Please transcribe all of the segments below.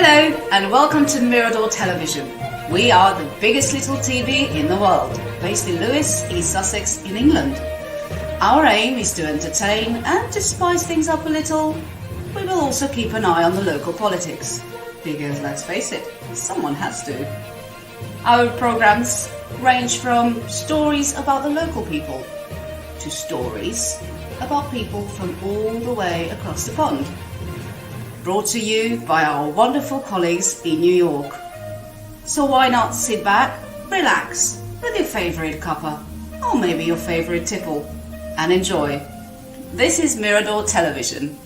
Hello and welcome to Mirador Television. We are the biggest little TV in the world, based in Lewes, East Sussex in England. Our aim is to entertain and to spice things up a little. We will also keep an eye on the local politics, because let's face it, someone has to. Our programs range from stories about the local people to stories about people from all the way across the pond. Brought to you by our wonderful colleagues in New York. So why not sit back, relax with your favourite cuppa, or maybe your favourite tipple, and enjoy. This is Mirador Television.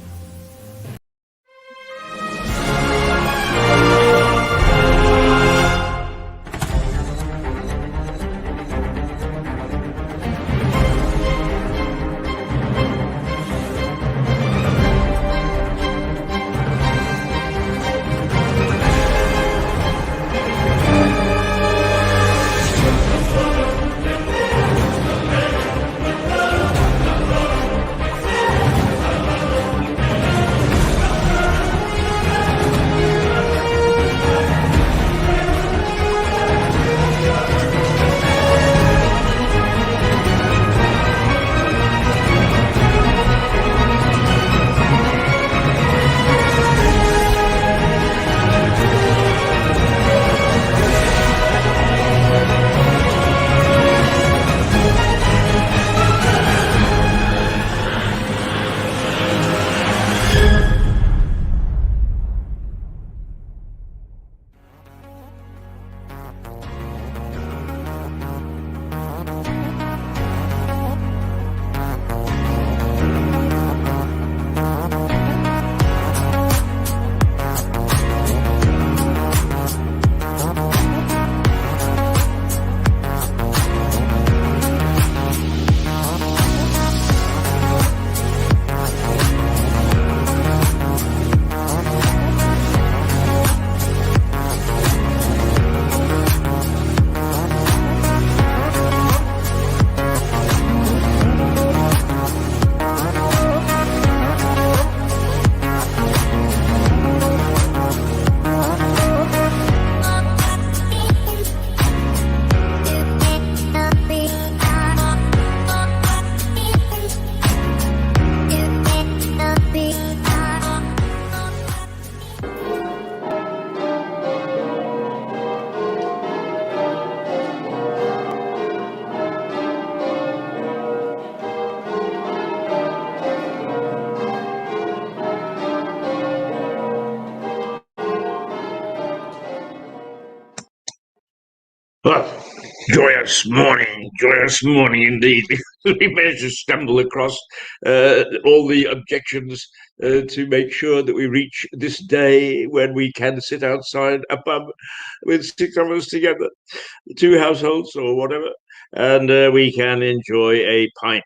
Well, joyous morning indeed. We managed to stumble across all the objections to make sure that we reach this day when we can sit outside a pub with 6 of us together, 2 households or whatever, and we can enjoy a pint.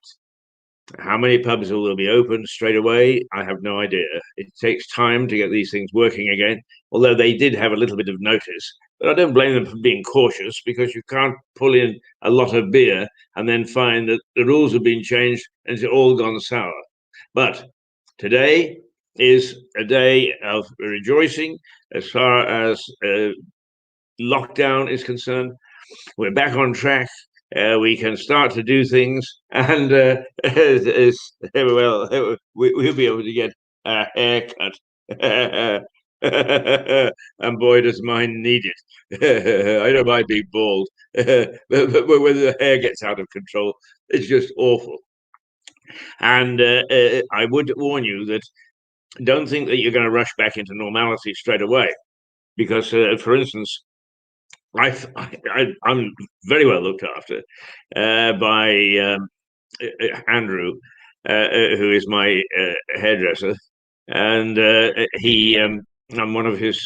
How many pubs will be open straight away? I have no idea. It takes time to get these things working again, although they did have a little bit of notice. But I don't blame them for being cautious, because you can't pull in a lot of beer and then find that the rules have been changed and it's all gone sour. But today is a day of rejoicing as far as lockdown is concerned. We're back on track. We can start to do things, and well, we'll be able to get a haircut. And boy, does mine need it. I don't mind being bald, but when the hair gets out of control, it's just awful. And I would warn you that don't think that you're going to rush back into normality straight away, because, for instance, I'm very well looked after by Andrew, who is my hairdresser, and I'm one of his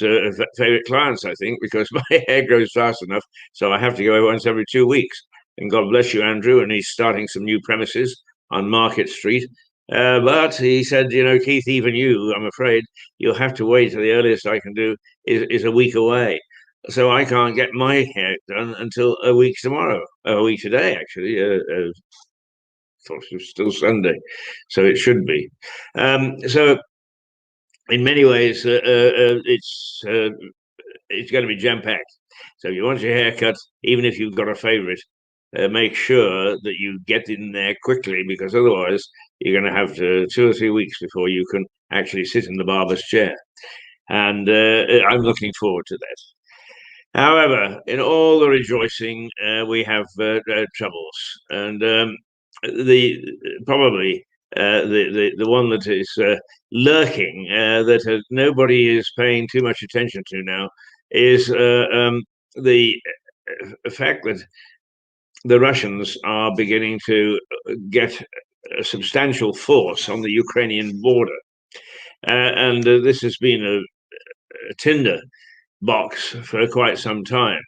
favorite clients, I think, because my hair grows fast enough, so I have to go once every 2 weeks. And God bless you, Andrew, and he's starting some new premises on Market Street. But he said, Keith, even you, I'm afraid you'll have to wait till the earliest I can do is a week away. So I can't get my hair done until a week tomorrow, a week today, actually. Thought it was still Sunday, so it should be. So in many ways, it's going to be jam packed. So if you want your haircut, even if you've got a favourite, make sure that you get in there quickly, because otherwise you're going to have 2 or 3 weeks before you can actually sit in the barber's chair. And I'm looking forward to that. However, in all the rejoicing, we have troubles, and the probably the one that is lurking, that nobody is paying too much attention to now, is the fact that the Russians are beginning to get a substantial force on the Ukrainian border, and this has been a tinder box for quite some time.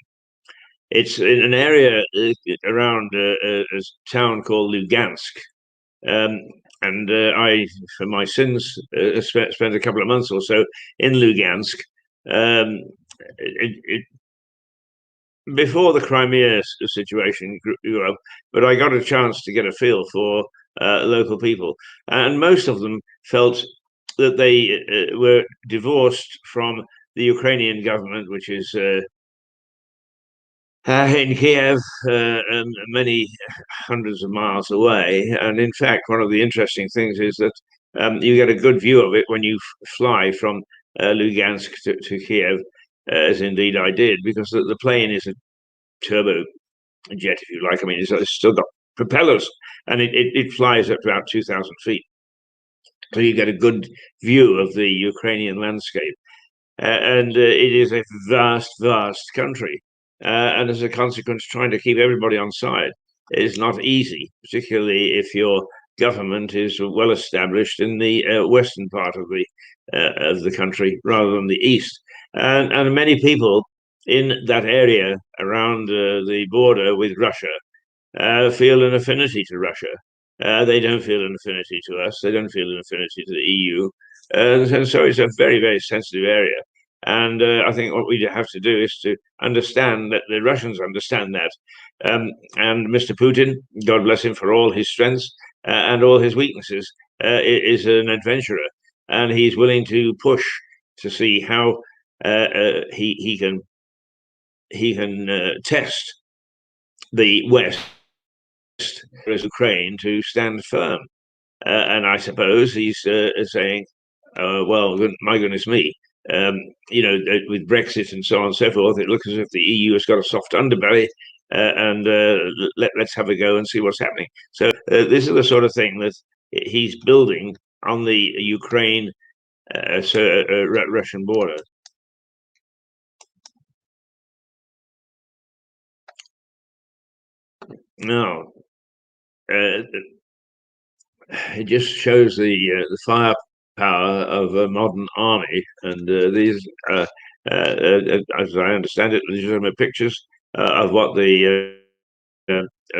It's in an area around a town called Lugansk. Um, and I, for my sins, spent a couple of months or so in Lugansk. Um, it, Before the Crimea situation grew up, but I got a chance to get a feel for local people, and most of them felt that they were divorced from the Ukrainian government, which is in Kiev, and many hundreds of miles away. And in fact, one of the interesting things is that you get a good view of it when you fly from Lugansk to Kiev, as indeed I did, because the plane is a turbo jet, if you like. I mean, it's still got propellers, and it flies at about 2,000 feet. So you get a good view of the Ukrainian landscape. And it is a vast, vast country. And as a consequence, trying to keep everybody on side is not easy, particularly if your government is well established in the western part of the country rather than the east. And many people in that area around the border with Russia feel an affinity to Russia. They don't feel an affinity to us. They don't feel an affinity to the EU. And so it's a very, very sensitive area. And I think what we have to do is to understand that the Russians understand that. And Mr. Putin, God bless him for all his strengths and all his weaknesses, is an adventurer. And he's willing to push to see how he can test the West as Ukraine to stand firm. And I suppose he's saying, well, my goodness me, with Brexit and so on and so forth, it looks as if the EU has got a soft underbelly. And let's have a go and see what's happening. So this is the sort of thing that he's building on the Ukraine Russian border. No, it just shows the firepower of a modern army, and these, as I understand it, these are pictures of what the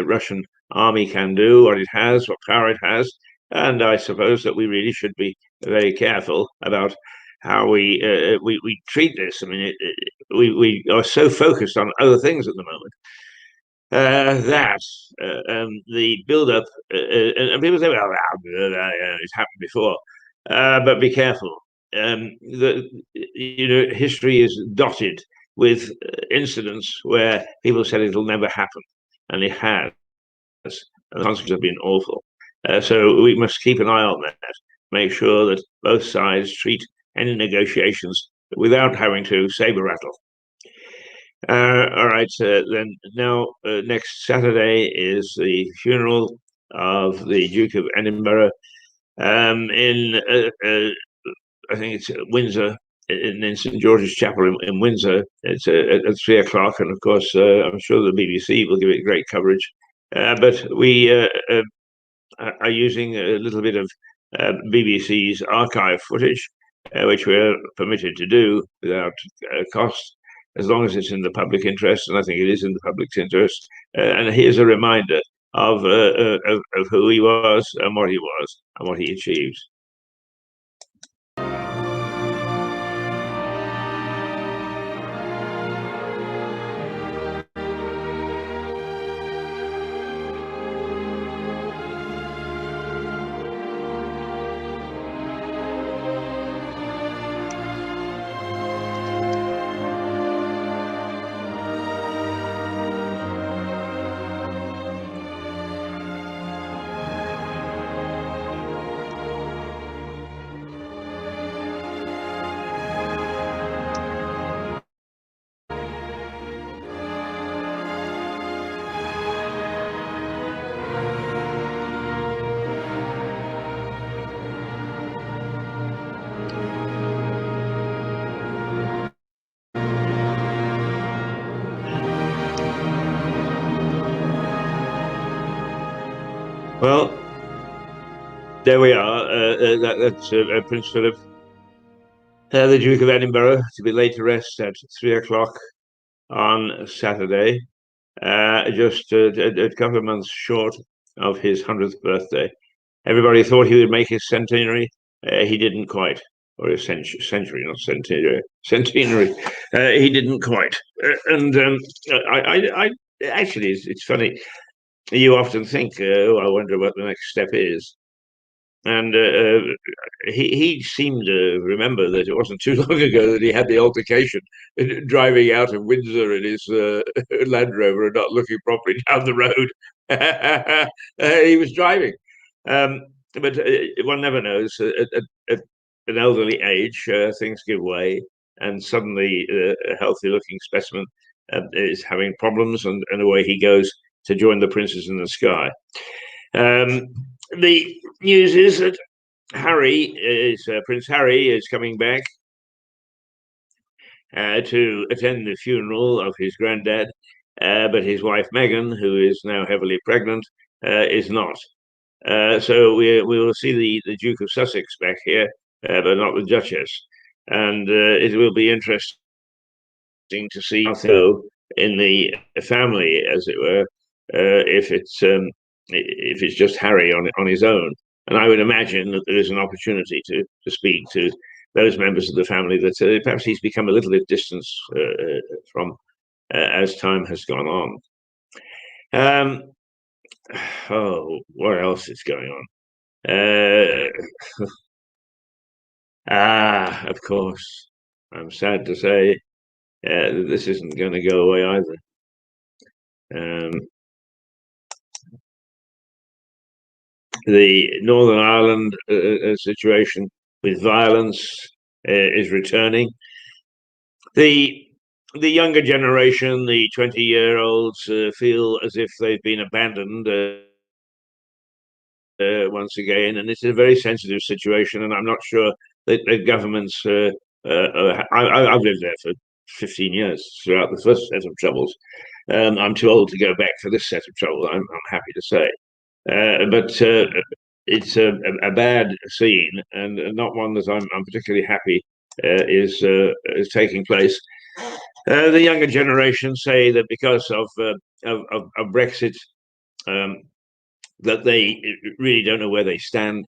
Russian army can do, what it has, what power it has, and I suppose that we really should be very careful about how we treat this. I mean, we are so focused on other things at the moment that the build-up, and people say, well, it's happened before, but be careful. History is dotted with incidents where people said it'll never happen, and it has. And the consequences have been awful. So we must keep an eye on that, make sure that both sides treat any negotiations without having to saber rattle. All right, then now next Saturday is the funeral of the Duke of Edinburgh in, I think it's Windsor, in St George's Chapel in Windsor. It's at 3 o'clock, and of course, I'm sure the BBC will give it great coverage. But we are using a little bit of BBC's archive footage, which we're permitted to do without cost, as long as it's in the public interest, and I think it is in the public's interest. And here's a reminder of who he was and what he was and what he achieved. Well, there we are. That's Prince Philip, the Duke of Edinburgh, to be laid to rest at 3 o'clock on Saturday, just a couple of months short of his 100th birthday. Everybody thought he would make his centenary. He didn't quite, or his century, not centenary. Centenary. He didn't quite. And I actually, it's funny. You often think, oh, I wonder what the next step is. And he seemed to remember that it wasn't too long ago that he had the altercation driving out of Windsor in his Land Rover and not looking properly down the road. He was driving. But one never knows. At an elderly age, things give way, and suddenly a healthy looking specimen is having problems, and away he goes to join the princes in the sky. Um, the news is that Prince Harry is coming back to attend the funeral of his granddad, but his wife Meghan, who is now heavily pregnant, is not. So we will see the Duke of Sussex back here, but not the Duchess, and it will be interesting to see how things go in the family, as it were, if it's just Harry on his own. And I would imagine that there is an opportunity to speak to those members of the family that perhaps he's become a little bit distant from as time has gone on. Um, oh, what else is going on? Of course, I'm sad to say that this isn't going to go away either. Um, the Northern Ireland situation with violence is returning. The the younger generation, the 20-year-olds, feel as if they've been abandoned once again, and it's a very sensitive situation. And I'm not sure that the governments. I've lived there for 15 years throughout the first set of troubles. I'm too old to go back for this set of trouble. I'm happy to say. But it's a bad scene and not one that I'm particularly happy is taking place. The younger generation say that because of Brexit, um, that they really don't know where they stand.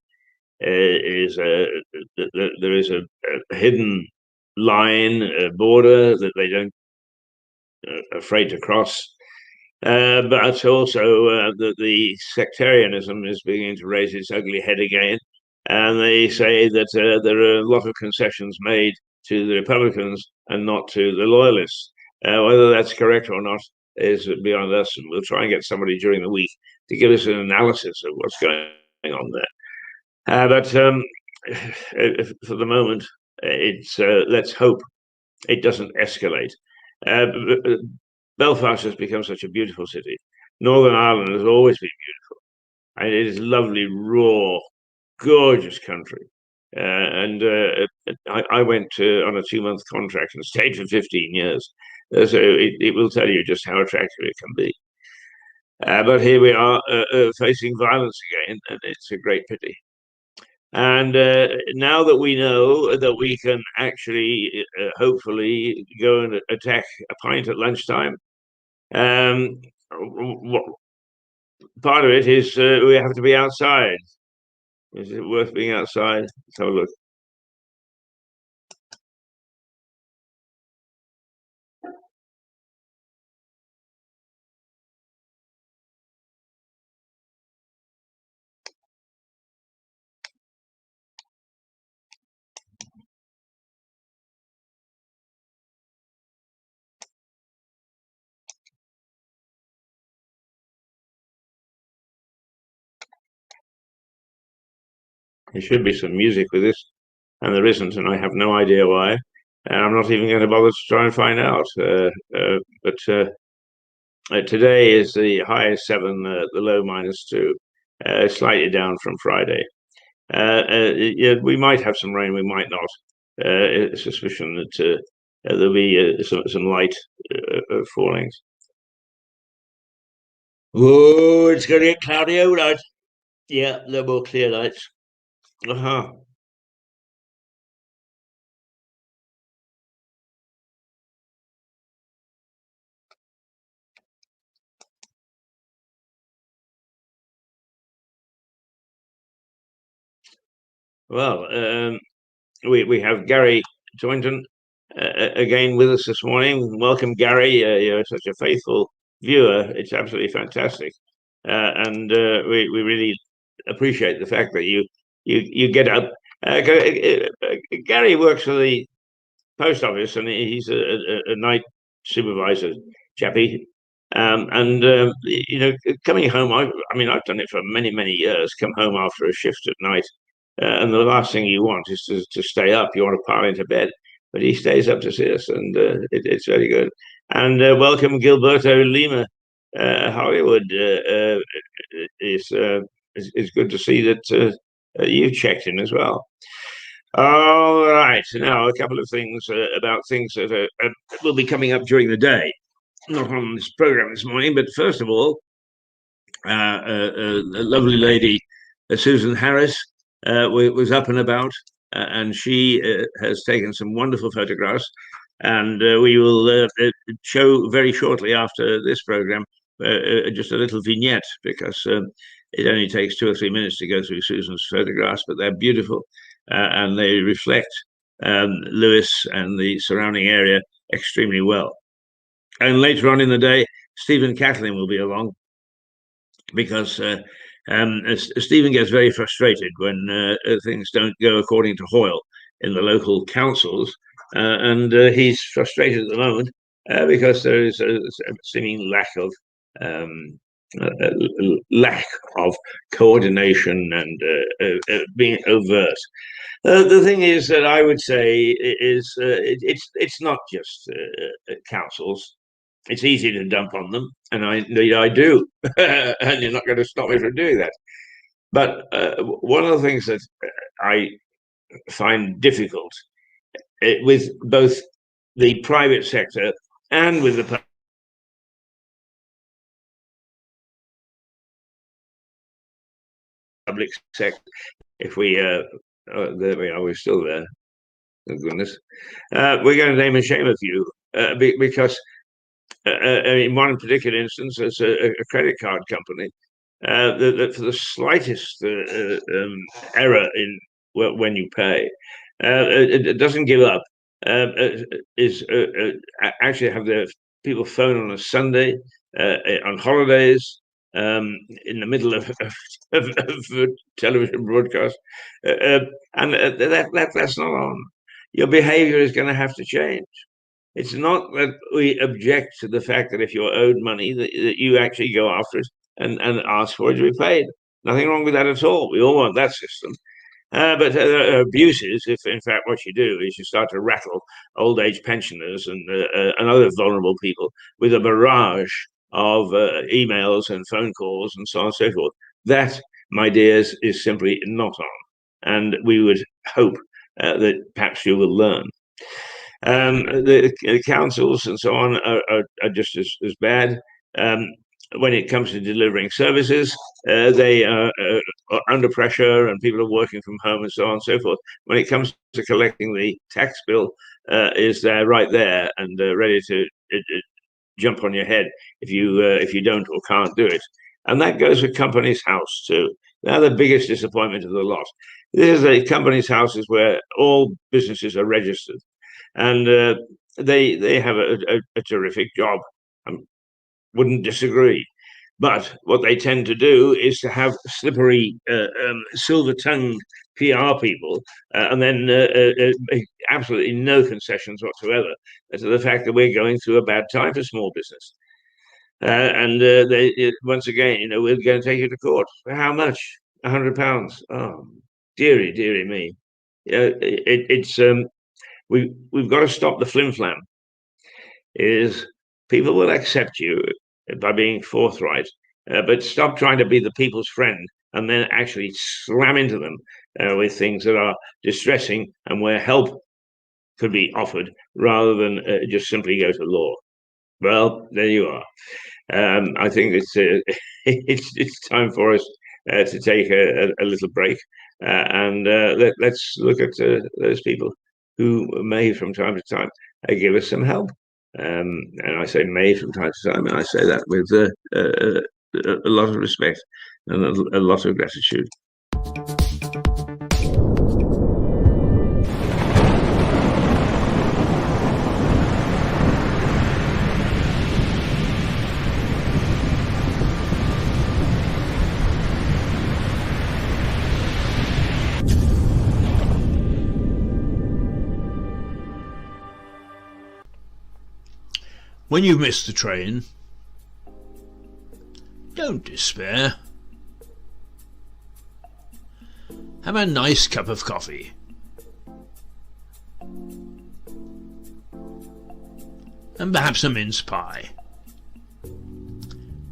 There is a hidden line, a border that they don't afraid to cross. But also the sectarianism is beginning to raise its ugly head again. And they say that there are a lot of concessions made to the Republicans and not to the Loyalists. Whether that's correct or not is beyond us. And we'll try and get somebody during the week to give us an analysis of what's going on there. But for the moment, it's let's hope it doesn't escalate. Uh, Belfast has become such a beautiful city. Northern Ireland has always been beautiful, and it is lovely, raw, gorgeous country. And I went on a 2 month contract and stayed for 15 years. So it will tell you just how attractive it can be. But here we are facing violence again, and it's a great pity. And now that we know that we can actually, hopefully, go and attack a pint at lunchtime, um, part of it is we have to be outside. Is it worth being outside? Let's have a look. There should be some music with this, and there isn't, and I have no idea why. And I'm not even going to bother to try and find out. But today is the high 7, the low -2, slightly down from Friday. Yeah, we might have some rain, we might not. Suspicion that there'll be some light fallings. Oh, it's going to get cloudy overnight. Yeah, no more clear lights. Uh-huh. Well, we have Gary Toynton again with us this morning. Welcome, Gary. You're such a faithful viewer. It's absolutely fantastic, and we really appreciate the fact that you get up. Gary works for the post office, and he's a night supervisor, chappie. Coming home, I mean, I've done it for many years. Come home after a shift at night, and the last thing you want is to stay up. You want to pile into bed, but he stays up to see us, and it's very good. And welcome, Gilberto Lima. Hollywood is good to see that you checked in as well. All right. Now, a couple of things about things that will be coming up during the day. Not on this program this morning, but first of all, a lovely lady, Susan Harris, was up and about, and she has taken some wonderful photographs. And we will show very shortly after this program just a little vignette because it only takes 2 or 3 minutes to go through Susan's photographs, but they're beautiful and they reflect Lewis and the surrounding area extremely well. And later on in the day, Stephen Catlin will be along because Stephen gets very frustrated when things don't go according to Hoyle in the local councils, and he's frustrated at the moment because there is a seeming um, lack of coordination and being overt. The thing is that I would say is it's not just councils. It's easy to dump on them, and I do, and you're not going to stop me from doing that. But one of the things that I find difficult with both the private sector and with the public sector, if we, there we are, we're still there. Thank goodness. We're going to name and shame a few because in one particular instance, there's a credit card company that for the slightest error in when you pay, it doesn't give up. Is actually have the people phone on a Sunday, on holidays, in the middle of television broadcast, and that's not on. Your behaviour is going to have to change. It's not that we object to the fact that if you're owed money, that you actually go after it and ask for it to be paid. Nothing wrong with that at all. We all want that system. But there are abuses if, in fact, what you do is you start to rattle old age pensioners and other vulnerable people with a barrage of emails and phone calls and so on and so forth. That, my dears, is simply not on. And we would hope that perhaps you will learn. The councils and so on are just as bad. When it comes to delivering services, they are under pressure and people are working from home and so on and so forth. When it comes to collecting the tax bill, is there right there and ready to jump on your head if you don't or can't do it. And that goes for Companies House too. They're the biggest disappointment of the lot. This is a Companies House is where all businesses are registered and they have a terrific job. I wouldn't disagree. But what they tend to do is to have slippery, silver-tongued PR people, and then absolutely no concessions whatsoever to the fact that we're going through a bad time for small business. And once again, we're going to take you to court. For how much? £100. Oh, dearie me. It's we've got to stop the flim flam. Is people will accept you by being forthright, but stop trying to be the people's friend and then actually slam into them with things that are distressing and where help could be offered rather than just simply go to law. Well, there you are. I think it's it's time for us to take a little break, and let's look at those people who may, from time to time, give us some help. And I say may from time to time, and I say that with a lot of respect and a lot of gratitude. When you've missed the train, don't despair. Have a nice cup of coffee. And perhaps a mince pie.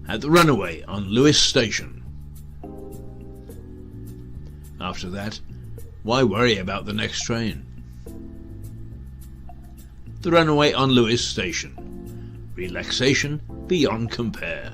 At the Runaway on Lewes Station. After that, why worry about the next train? The Runaway on Lewes Station. Relaxation beyond compare.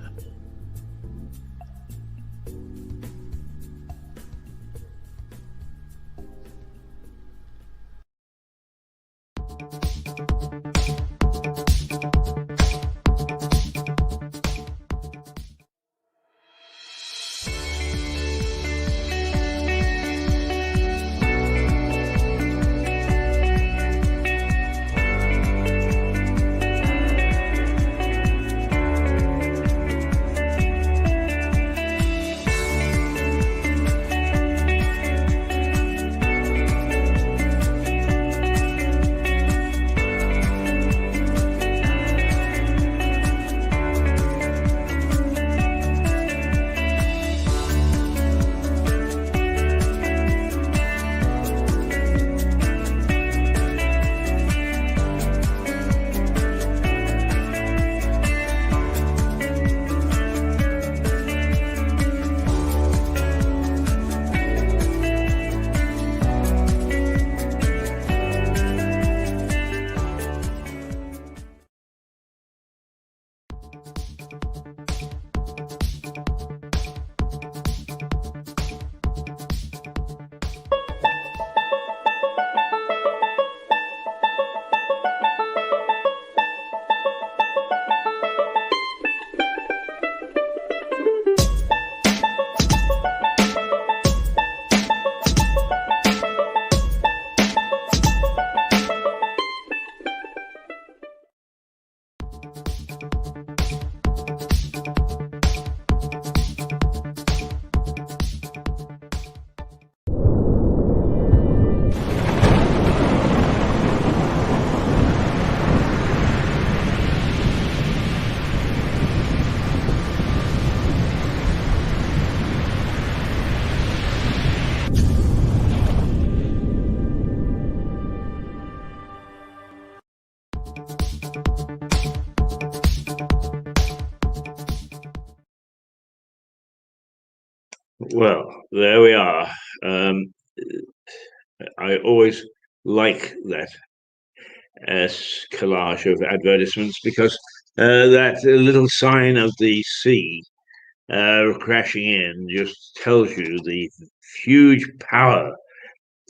Well, there we are. I always like that collage of advertisements because that little sign of the sea crashing in just tells you the huge power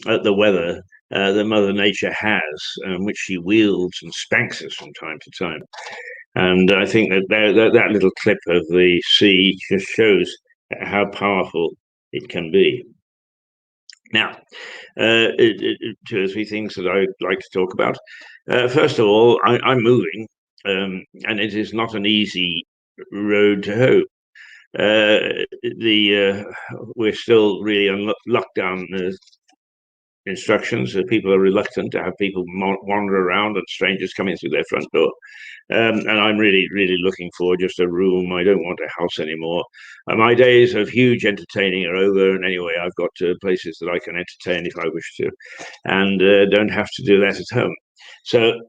the weather that Mother Nature has, which she wields and spanks us from time to time. And I think that little clip of the sea just shows how powerful it can be. Now, two or three things that I'd like to talk about. First of all, I'm moving, and it is not an easy road to hoe. We're still really on lockdown instructions. People are reluctant to have people wander around and strangers coming through their front door. And I'm really, really looking for just a room. I don't want a house anymore. My days of huge entertaining are over. And anyway, I've got places that I can entertain if I wish to, and don't have to do that at home. So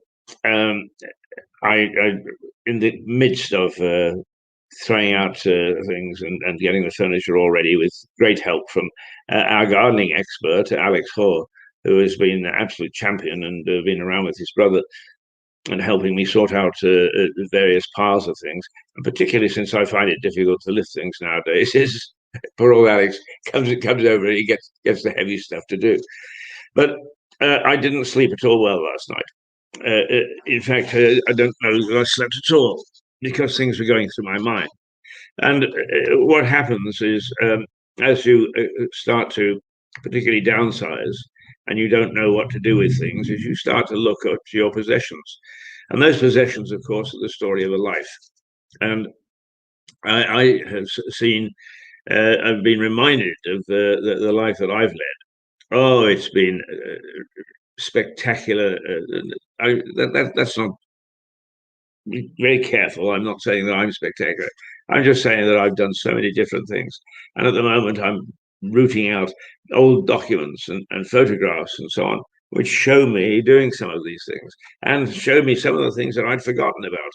I in the midst of throwing out things and getting the furniture all ready with great help from our gardening expert, Alex Hoare, who has been an absolute champion and been around with his brother and helping me sort out various piles of things. And particularly since I find it difficult to lift things nowadays, is poor old Alex comes over and he gets the heavy stuff to do. But I didn't sleep at all well last night. In fact, I don't know that I slept at all because things were going through my mind. And what happens is, as you start to particularly downsize and you don't know what to do with things, is you start to look at your possessions. And those possessions, of course, are the story of a life. And I have seen, I've been reminded of the life that I've led. Oh, it's been spectacular. That's not, be very careful. I'm not saying that I'm spectacular. I'm just saying that I've done so many different things. And at the moment, I'm rooting out old documents and photographs and so on, which show me doing some of these things and show me some of the things that I'd forgotten about.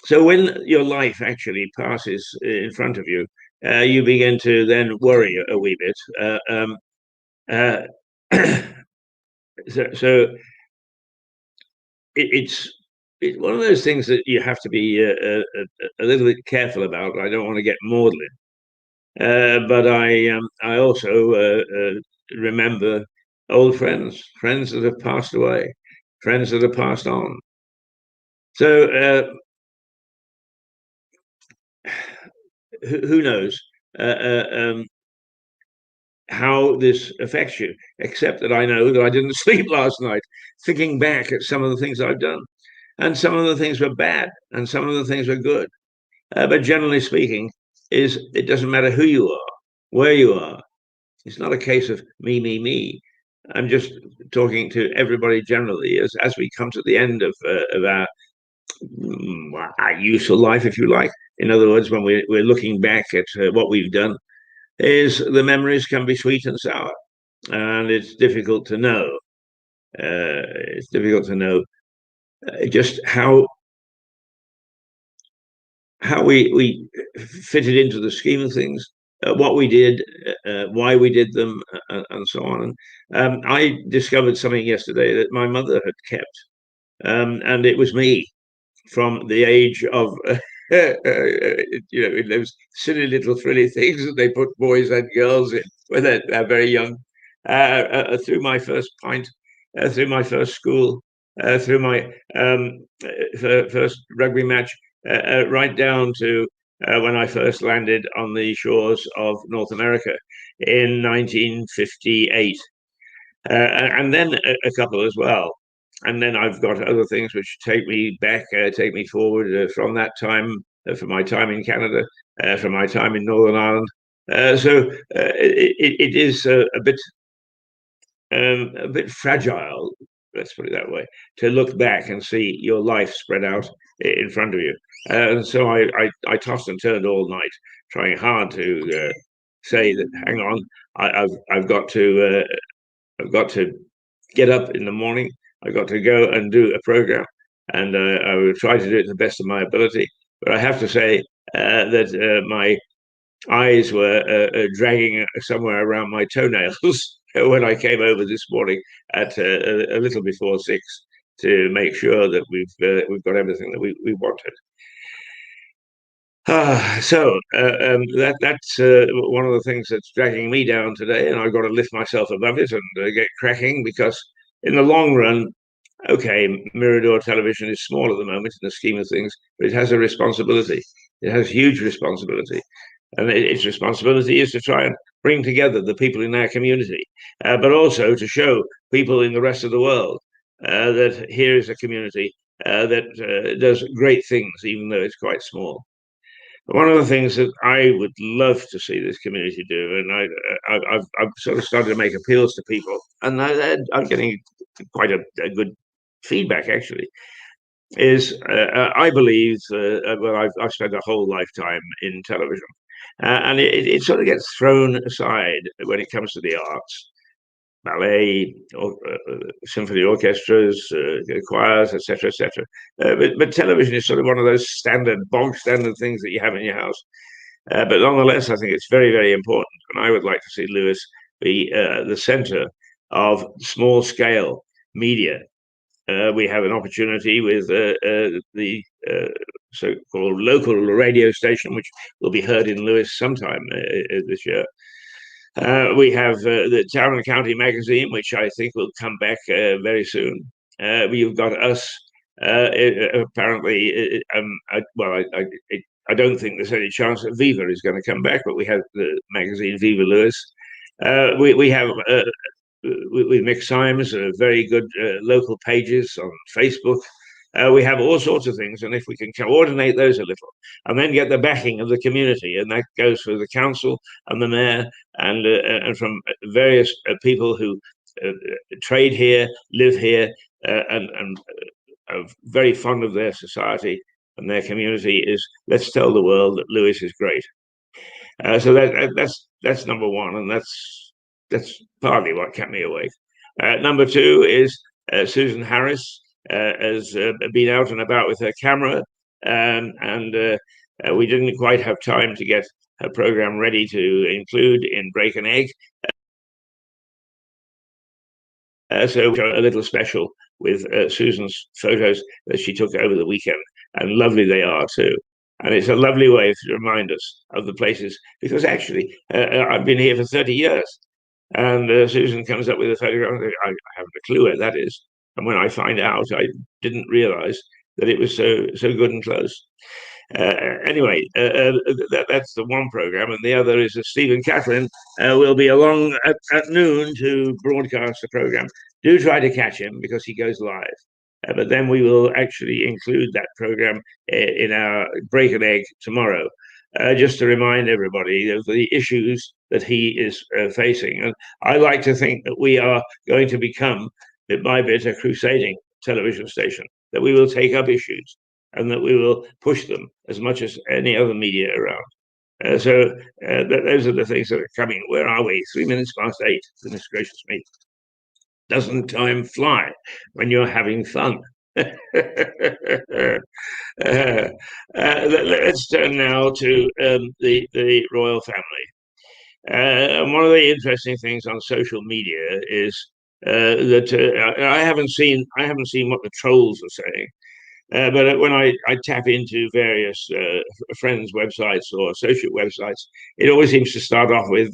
So when your life actually passes in front of you, you begin to then worry a wee bit. Uh, so it's one of those things that you have to be a little bit careful about. I don't want to get maudlin, but I also remember old friends that have passed away, friends that have passed on. So who knows how this affects you? Except that I know that I didn't sleep last night, thinking back at some of the things I've done, and some of the things were bad, and some of the things were good. But generally speaking, it doesn't matter who you are, where you are. It's not a case of me, me, me. I'm just talking to everybody generally as we come to the end of our useful life, if you like. In other words, when we're looking back at what we've done, is the memories can be sweet and sour, and it's difficult to know. It's difficult to know just how we fitted into the scheme of things, what we did, why we did them, and so on. And I discovered something yesterday that my mother had kept, and it was me from the age of, in those silly little frilly things that they put boys and girls in when they're very young, through my first pint, through my first school, through my first rugby match, right down to when I first landed on the shores of North America in 1958. And then a couple as well. And then I've got other things which take me back, take me forward from that time, from my time in Canada, from my time in Northern Ireland. So it is a bit fragile, let's put it that way, to look back and see your life spread out in front of you. And so I tossed and turned all night, trying hard to say that, hang on, I've got to get up in the morning. I got to go and do a program, and I will try to do it to the best of my ability. But I have to say that my eyes were dragging somewhere around my toenails when I came over this morning at a little before 6 to make sure that we've got everything that we wanted. That's one of the things that's dragging me down today, and I've got to lift myself above it and get cracking, because in the long run, okay, Mirador Television is small at the moment in the scheme of things, but it has a responsibility. It has huge responsibility, and its responsibility is to try and bring together the people in our community, but also to show people in the rest of the world that here is a community that does great things, even though it's quite small. One of the things that I would love to see this community do, and I've sort of started to make appeals to people, and I'm getting quite a good feedback actually, is I believe, well, I've spent a whole lifetime in television, and it sort of gets thrown aside when it comes to the arts. Ballet, symphony orchestras, choirs, etc., etc. But television is sort of one of those bog standard things that you have in your house. But nonetheless, I think it's very, very important. And I would like to see Lewis be the center of small scale media we have an opportunity with the so-called local radio station, which will be heard in Lewes sometime this year. We have the Town and County magazine, which I think will come back very soon. We've got us. Apparently, I don't think there's any chance that Viva is going to come back, but we have the magazine Viva Lewis. We have with Mick Symes very good local pages on Facebook. We have all sorts of things, and if we can coordinate those a little, and then get the backing of the community, and that goes for the council and the mayor, and from various people who trade here, live here, and are very fond of their society and their community, is let's tell the world that Lewis is great. So that's number one, and that's partly what kept me awake. Number two is Susan Harris has been out and about with her camera, and we didn't quite have time to get her program ready to include in Break an Egg. So a little special with Susan's photos that she took over the weekend, and lovely they are too. And it's a lovely way to remind us of the places, because actually I've been here for 30 years, and Susan comes up with a photograph. I haven't a clue where that is, and when I find out, I didn't realise that it was so good and close. Anyway, that's the one program, and the other is that Stephen Catlin will be along at noon to broadcast the program. Do try to catch him because he goes live. But then we will actually include that program in our Break an Egg tomorrow, just to remind everybody of the issues that he is facing. And I like to think that we are going to become, bit by bit, a crusading television station, that we will take up issues and that we will push them as much as any other media around. Those are the things that are coming. Where are we? 3 minutes past 8. Goodness gracious me. Doesn't time fly when you're having fun? Let's turn now to the royal family. And one of the interesting things on social media is that I haven't seen what the trolls are saying. But when I tap into various friends' websites or associate websites, it always seems to start off with,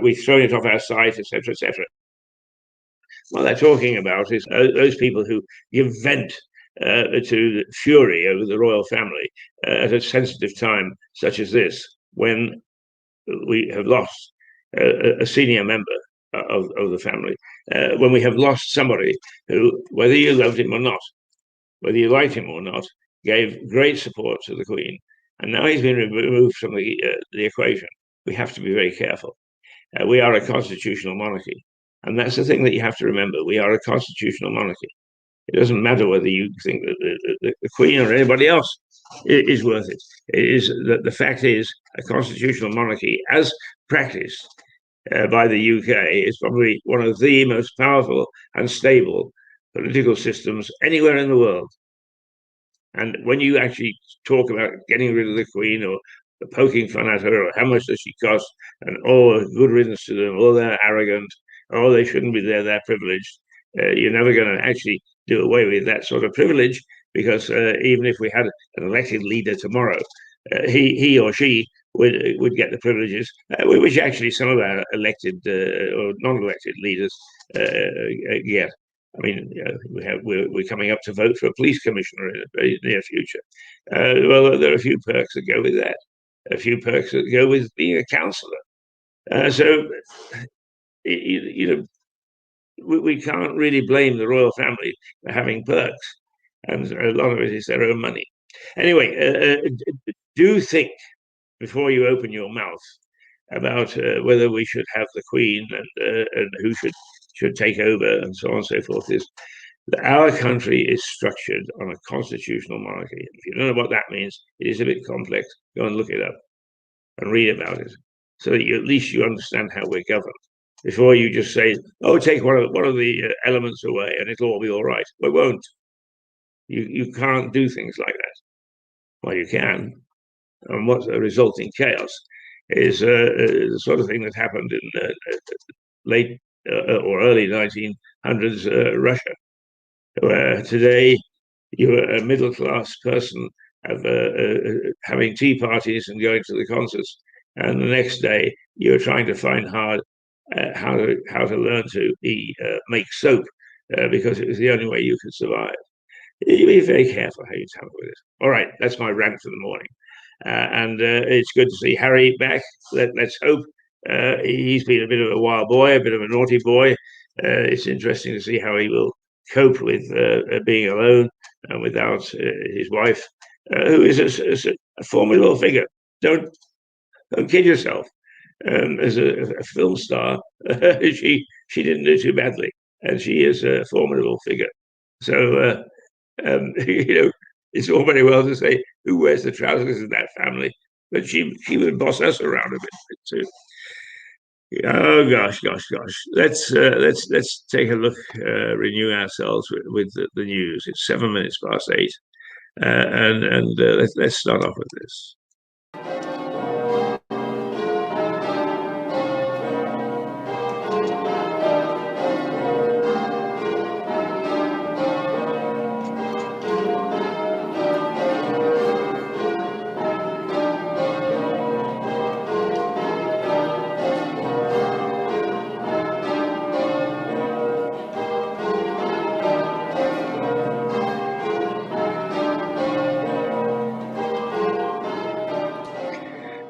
we've thrown it off our site, etc., etc. What they're talking about is those people who give vent to fury over the royal family at a sensitive time such as this, when we have lost a senior member of the family, when we have lost somebody who, whether you loved him or not, whether you liked him or not, gave great support to the Queen, and now he's been removed from the equation. We have to be very careful. We are a constitutional monarchy, and that's the thing that you have to remember. We are a constitutional monarchy. It doesn't matter whether you think that the Queen or anybody else is worth it. It is that the fact is a constitutional monarchy, as practiced by the UK, is probably one of the most powerful and stable political systems anywhere in the world. And when you actually talk about getting rid of the Queen or poking fun at her or how much does she cost, and good riddance to them, they're arrogant, they shouldn't be there, they're privileged. You're never going to actually do away with that sort of privilege, because even if we had an elected leader tomorrow, he or she would get the privileges, which actually some of our elected or non-elected leaders get. I mean, we're coming up to vote for a police commissioner in the very near future. Well, there are a few perks that go with that, a few perks that go with being a councillor. We can't really blame the royal family for having perks, and a lot of it is their own money. Anyway, do think before you open your mouth about whether we should have the Queen and who should take over and so on and so forth. Is that our country is structured on a constitutional monarchy. If you don't know what that means, it is a bit complex. Go and look it up and read about it, so that at least you understand how we're governed, before you just say, take one of the elements away and it'll all be all right. Well, it won't. You can't do things like that. Well, you can, and what's the resulting chaos is the sort of thing that happened in late or early 1900s Russia, where today you're a middle class person having tea parties and going to the concerts, and the next day you're trying to find how to learn to make soap because it was the only way you could survive. You be very careful how you tamper with it. All right, that's my rant for the morning. And it's good to see Harry back. Let's hope. He's been a bit of a wild boy, a bit of a naughty boy. It's interesting to see how he will cope with being alone and without his wife, who is a formidable figure. Don't kid yourself. As a film star, she didn't do too badly, and she is a formidable figure. So it's all very well to say who wears the trousers in that family, but she would boss us around a bit too. Oh gosh. Let's take a look, renew ourselves with the news. It's 7 minutes past 8, and let's start off with this.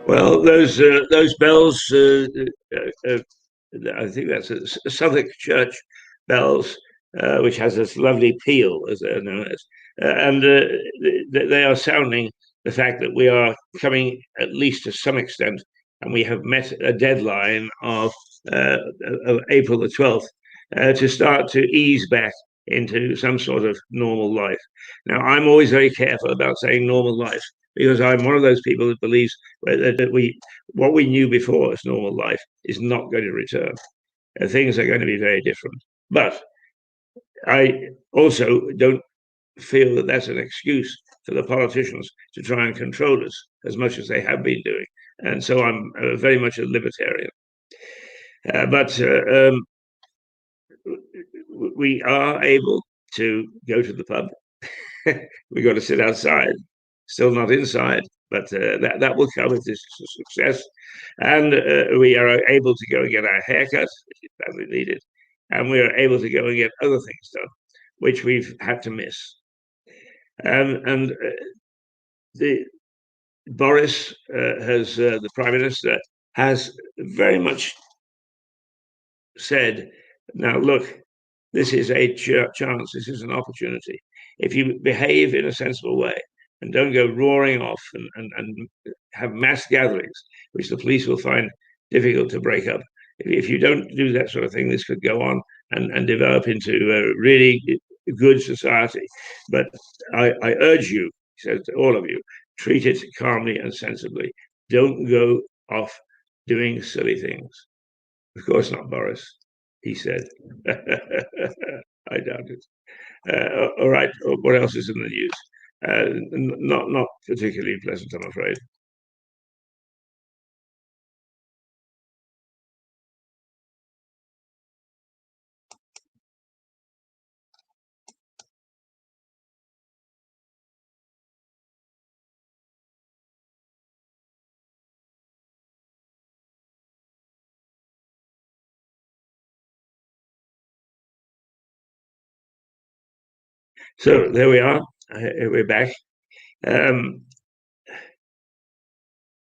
Well, those bells. I think that's a Southwark Church bells, which has this lovely peal, as they're known as, and they are sounding the fact that we are coming, at least to some extent, and we have met a deadline uh, of April the 12th to start to ease back into some sort of normal life. Now, I'm always very careful about saying normal life because I'm one of those people that believes that what we knew before as normal life is not going to return. Things are going to be very different. But I also don't feel that that's an excuse for the politicians to try and control us as much as they have been doing. And so I'm very much a libertarian. But we are able to go to the pub. We've got to sit outside, still not inside, but that will come if this is a success. And we are able to go and get our haircut, which is badly needed. And we are able to go and get other things done, which we've had to miss. And the Boris the Prime Minister, has very much said, now look, this is a chance, this is an opportunity. If you behave in a sensible way and don't go roaring off and have mass gatherings, which the police will find difficult to break up, if you don't do that sort of thing, this could go on and develop into a really good society. But I urge you, he says to all of you, treat it calmly and sensibly. Don't go off doing silly things. Of course not, Boris, he said. I doubt it. All right, what else is in the news? Not particularly pleasant, I'm afraid. So there we are. We're back. I'm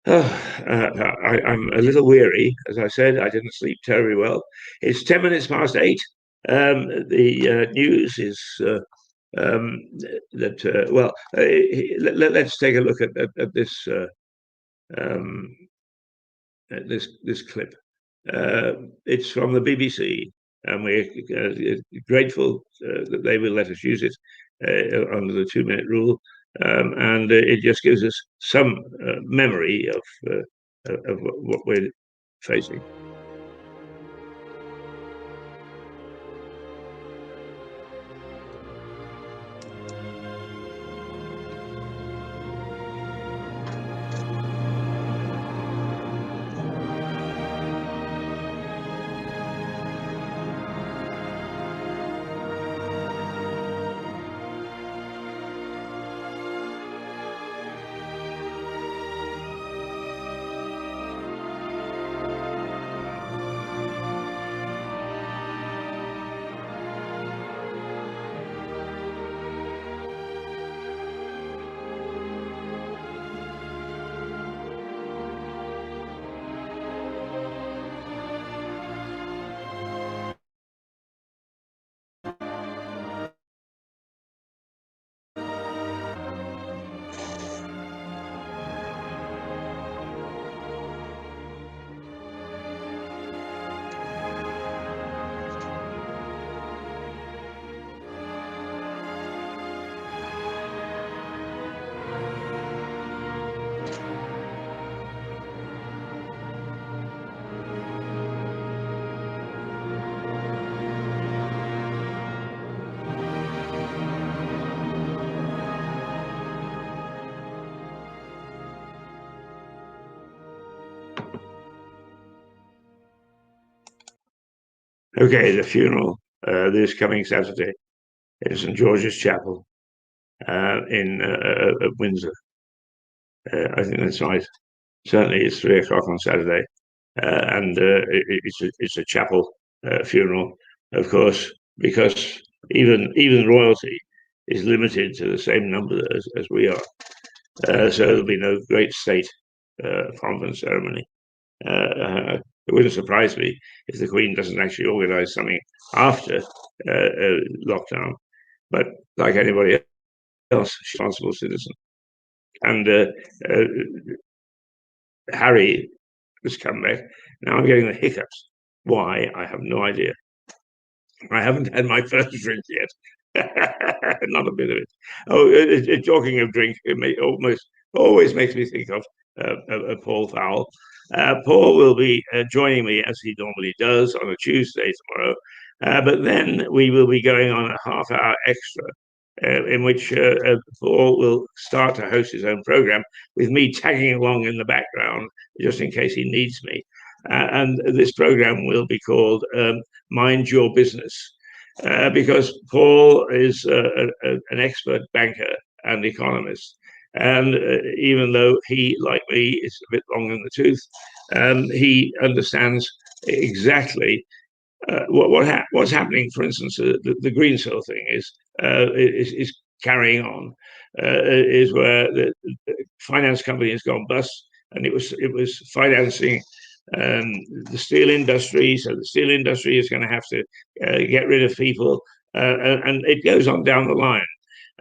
a little weary, as I said. I didn't sleep terribly well. It's 10 minutes past 8. The news is that let's take a look at this this clip. It's from the BBC, and we're grateful that they will let us use it under the 2-minute rule. And it just gives us some memory of what we're facing. Okay, the funeral this coming Saturday in St George's Chapel in Windsor. I think that's right. Certainly, it's 3 o'clock on Saturday, and it's a chapel funeral, of course, because even royalty is limited to the same number as we are. So there'll be no great state pomp and ceremony. It wouldn't surprise me if the Queen doesn't actually organise something after lockdown. But like anybody else, she's a responsible citizen. And Harry has come back. Now I'm getting the hiccups. Why? I have no idea. I haven't had my first drink yet. Not a bit of it. Oh, talking of drink, it always makes me think of Paul Fowle. Paul will be joining me as he normally does on a Tuesday tomorrow, but then we will be going on a half-hour extra in which Paul will start to host his own program with me tagging along in the background just in case he needs me. And this program will be called Mind Your Business. Because Paul is an expert banker and economist. And even though he, like me, is a bit long in the tooth, he understands exactly what's happening. For instance, the Greensill thing is carrying on, is where the finance company has gone bust, and it was financing the steel industry. So the steel industry is going to have to get rid of people, and it goes on down the line.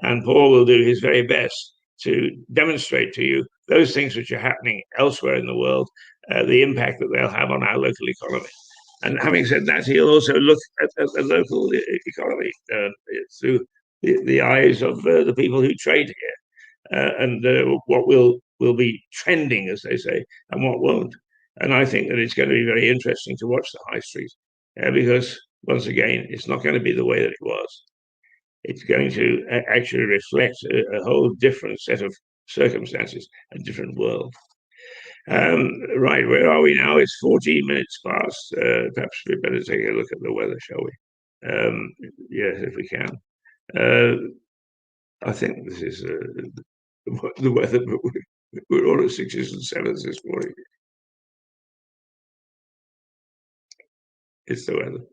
And Paul will do his very best to demonstrate to you those things which are happening elsewhere in the world, the impact that they'll have on our local economy. And having said that, he'll also look at the local economy through the eyes of the people who trade here, and what will be trending, as they say, and what won't. And I think that it's going to be very interesting to watch the high street, because once again, it's not going to be the way that it was. It's going to actually reflect a whole different set of circumstances, a different world. Right, where are we now? It's 14 minutes past. Perhaps we better take a look at the weather, shall we? Yes, if we can. I think this is the weather, but we're all at sixes and sevens this morning. It's the weather.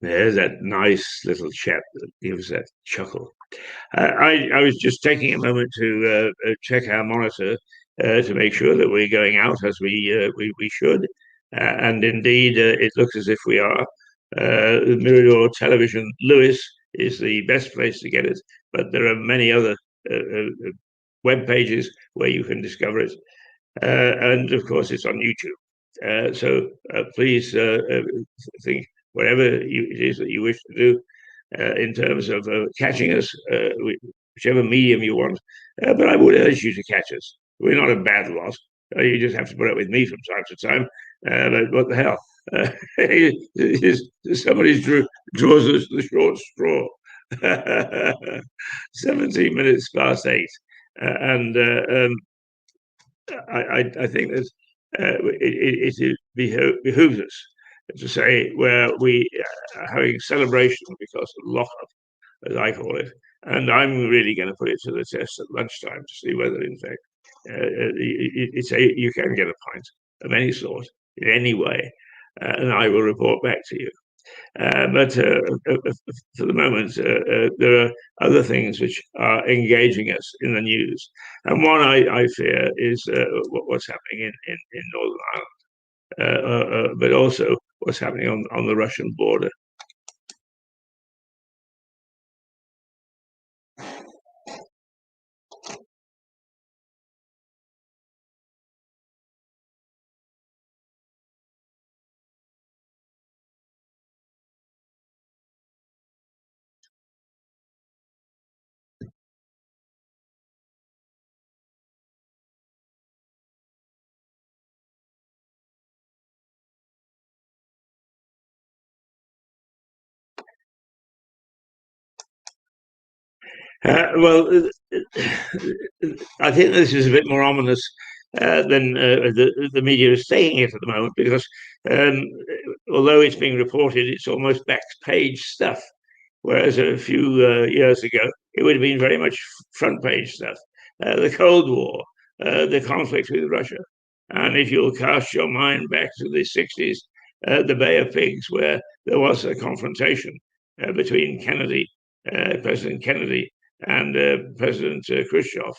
There's that nice little chap that gives that chuckle. I was just taking a moment to check our monitor to make sure that we're going out as we should, and indeed it looks as if we are. Mirador Television Lewis is the best place to get it, but there are many other web pages where you can discover it, and of course it's on YouTube. So please think whatever it is that you wish to do in terms of catching us, whichever medium you want. But I would urge you to catch us. We're not a bad lot. You just have to put up with me from time to time. But what the hell? Somebody draws the short straw. 17 minutes past 8. And I think that it behooves us to say where we are having celebration because of lockup, as I call it. And I'm really going to put it to the test at lunchtime to see whether, in fact, you can get a pint of any sort in any way, and I will report back to you. But for the moment, there are other things which are engaging us in the news. And one I fear is what's happening in Northern Ireland, but also what's happening on the Russian border. Well, I think this is a bit more ominous than the media is saying it at the moment, because um, although it's being reported, it's almost back page stuff. Whereas a few years ago, it would have been very much front page stuff. The Cold War, the conflict with Russia. And if you'll cast your mind back to the 60s, the Bay of Pigs, where there was a confrontation between President Kennedy, and President Khrushchev,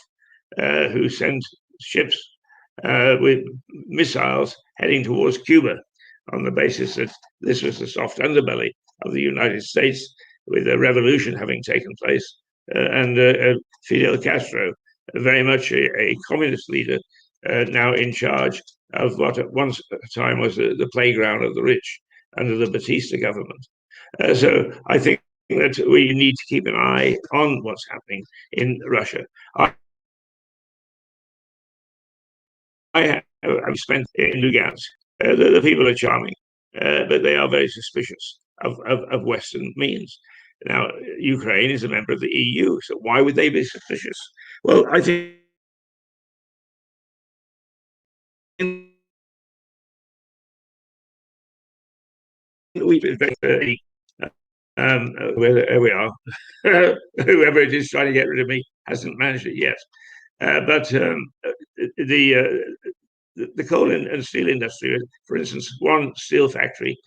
who sent ships with missiles heading towards Cuba on the basis that this was the soft underbelly of the United States, with a revolution having taken place, and Fidel Castro, very much a communist leader, now in charge of what at one time was the playground of the rich under the Batista government. So I think that we need to keep an eye on what's happening in Russia. I've spent in Lugansk. The people are charming, but they are very suspicious of Western means. Now, Ukraine is a member of the EU, so why would they be suspicious? Well, I think we where we are. Whoever it is trying to get rid of me hasn't managed it yet. But the coal and steel industry, for instance, one steel factory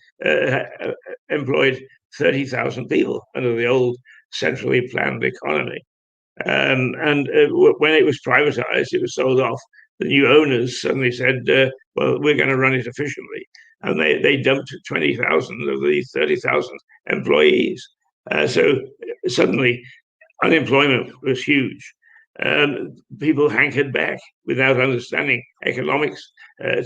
employed 30,000 people under the old centrally planned economy. And when it was privatized, it was sold off. The new owners suddenly said, well, we're going to run it efficiently. And they dumped 20,000 of the 30,000 employees. So suddenly, unemployment was huge. People hankered back without understanding economics,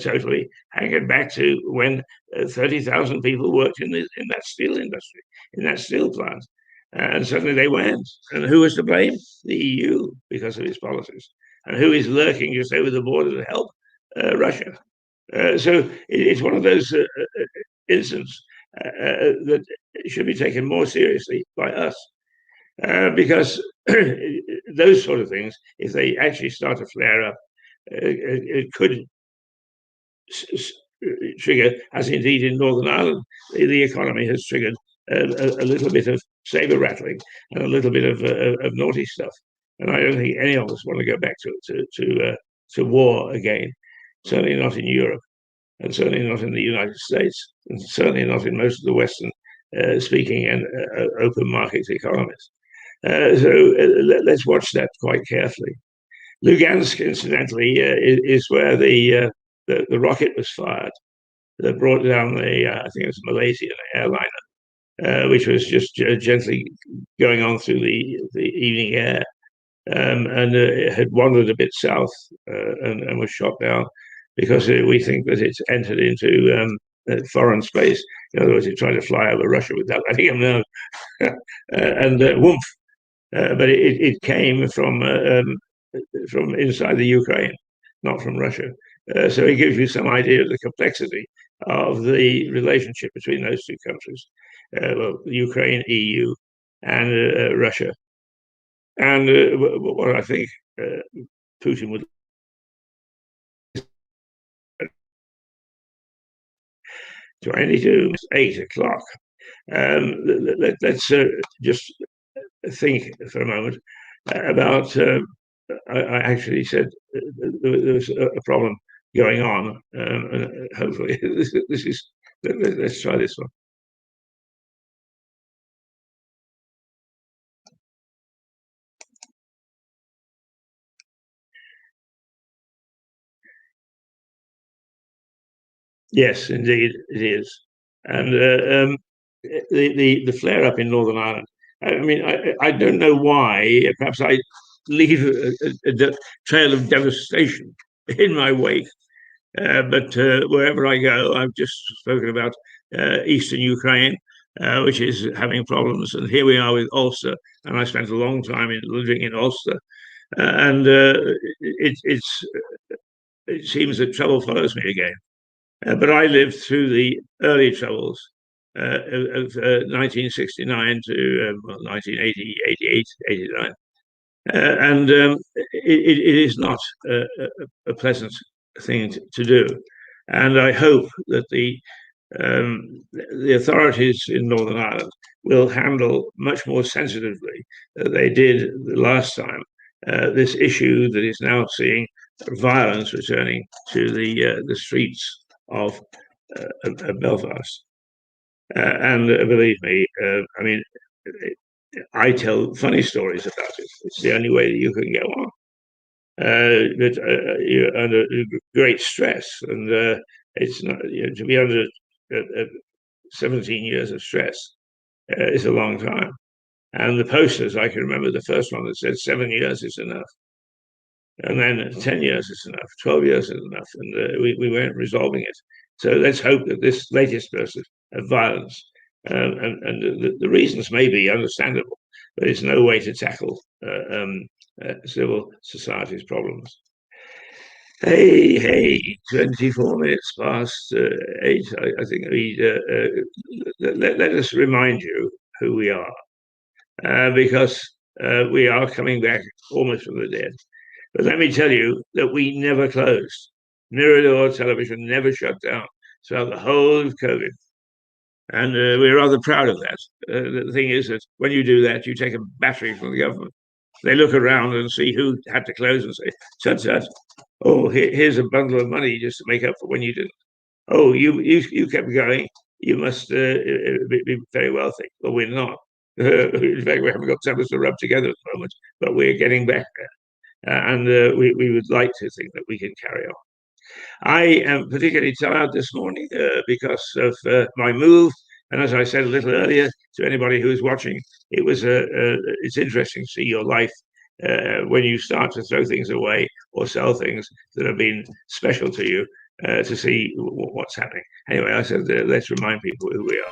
totally hankered back to when 30,000 people worked in that steel industry, in that steel plant. And suddenly they went. And who was to blame? The EU, because of its policies. And who is lurking just over the border to help? Russia. So it's one of those incidents that should be taken more seriously by us. Because those sort of things, if they actually start to flare up, it could trigger, as indeed in Northern Ireland, the economy has triggered a little bit of saber rattling and a little bit of naughty stuff. And I don't think any of us want to go back to war again. Certainly not in Europe, and certainly not in the United States, and certainly not in most of the Western speaking and open market economies. So let's watch that quite carefully. Lugansk, incidentally, is where the rocket was fired that brought down I think it was a Malaysian airliner, which was just gently going on through the evening air, and it had wandered a bit south and was shot down because we think that it's entered into foreign space. In other words, it tried to fly over Russia without letting them know, and woof. But it came from inside the Ukraine, not from Russia. So it gives you some idea of the complexity of the relationship between those two countries. Well, Ukraine, EU, and Russia. And what I think Putin would do I need to? It's 8 o'clock. Let's just think for a moment about. I actually said there was a problem going on. Hopefully, this is. Let's try this one. Yes, indeed, it is. And the flare up in Northern Ireland. I mean, I don't know why. Perhaps I leave a trail of devastation in my wake. But wherever I go, I've just spoken about eastern Ukraine, which is having problems. And here we are with Ulster. And I spent a long time living in Ulster. And it seems that trouble follows me again. But I lived through the early troubles of 1969 to 1980, 88, 89. And it is not a pleasant thing to do. And I hope that the authorities in Northern Ireland will handle much more sensitively than they did the last time this issue that is now seeing violence returning to the streets of Belfast. And believe me, I mean, I tell funny stories about it. It's the only way that you can go on. But you're under great stress, and it's not to be under 17 years of stress is a long time. And the posters, I can remember the first one that said 7 years is enough. And then 10 years is enough, 12 years is enough, and we weren't resolving it. So let's hope that this latest burst of violence, and the reasons may be understandable, but it's no way to tackle civil society's problems. Hey, 24 minutes past 8. I think let us remind you who we are, because we are coming back almost from the dead. But let me tell you that we never closed. Mirador television never shut down throughout the whole of COVID. And we're rather proud of that. The thing is that when you do that, you take a battery from the government. They look around and see who had to close and say, such. Oh, here's a bundle of money just to make up for when you didn't. Oh, you kept going. You must be very wealthy. Well, we're not. In fact, we haven't got so much to rub together at the moment, but we're getting back there. And we would like to think that we can carry on. I am particularly tired this morning because of my move. And as I said a little earlier to anybody who's watching, it's interesting to see your life when you start to throw things away or sell things that have been special to you to see what's happening. Anyway, I said let's remind people who we are.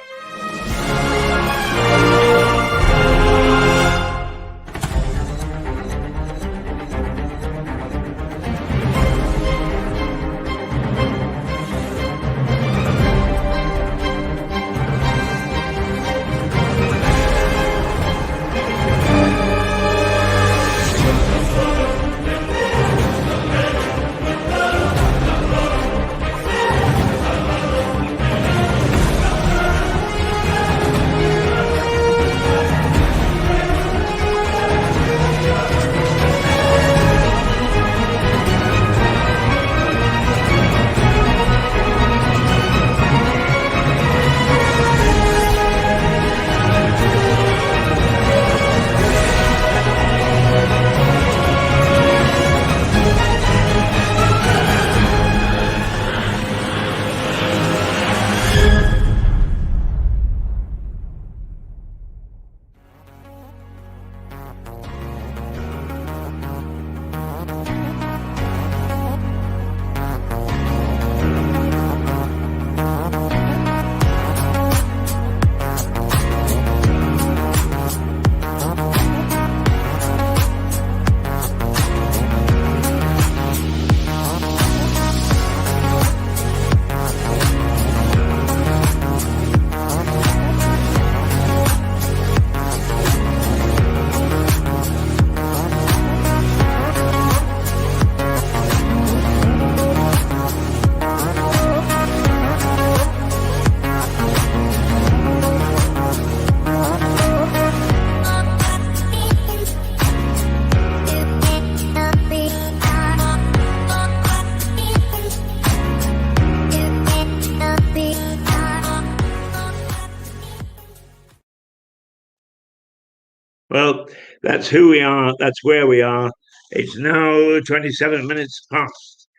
Well, that's who we are. That's where we are. It's now 27 minutes past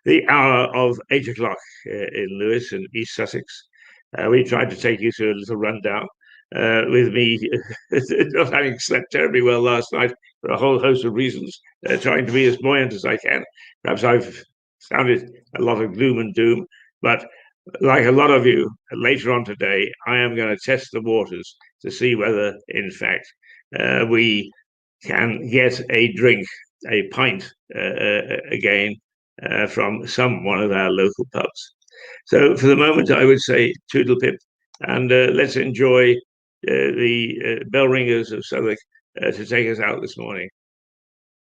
the hour of 8 o'clock in Lewes and East Sussex. We tried to take you through a little rundown with me not having slept terribly well last night for a whole host of reasons, trying to be as buoyant as I can. Perhaps I've sounded a lot of gloom and doom, but like a lot of you, later on today, I am going to test the waters to see whether, in fact, we can get a drink, a pint again from one of our local pubs. So for the moment, I would say toodle pip, and let's enjoy the bell ringers of Southwark to take us out this morning.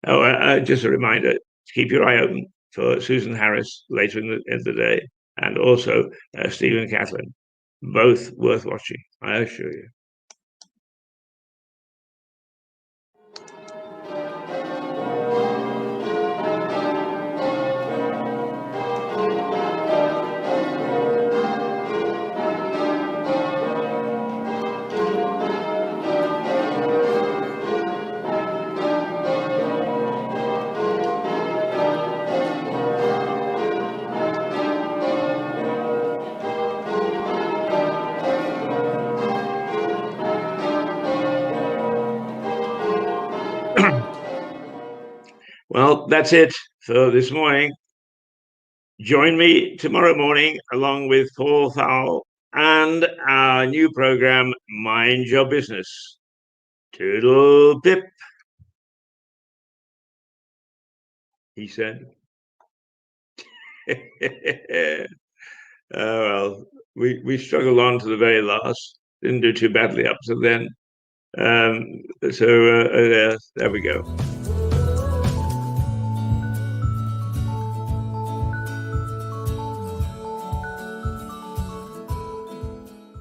Oh, just a reminder, keep your eye open for Susan Harris later in the day, and also Stephen Catlin. Both worth watching, I assure you. Well, that's it for this morning. Join me tomorrow morning along with Paul Thowell and our new program, Mind Your Business. Toodle pip, he said. Well, we struggled on to the very last. Didn't do too badly up to then. So there we go.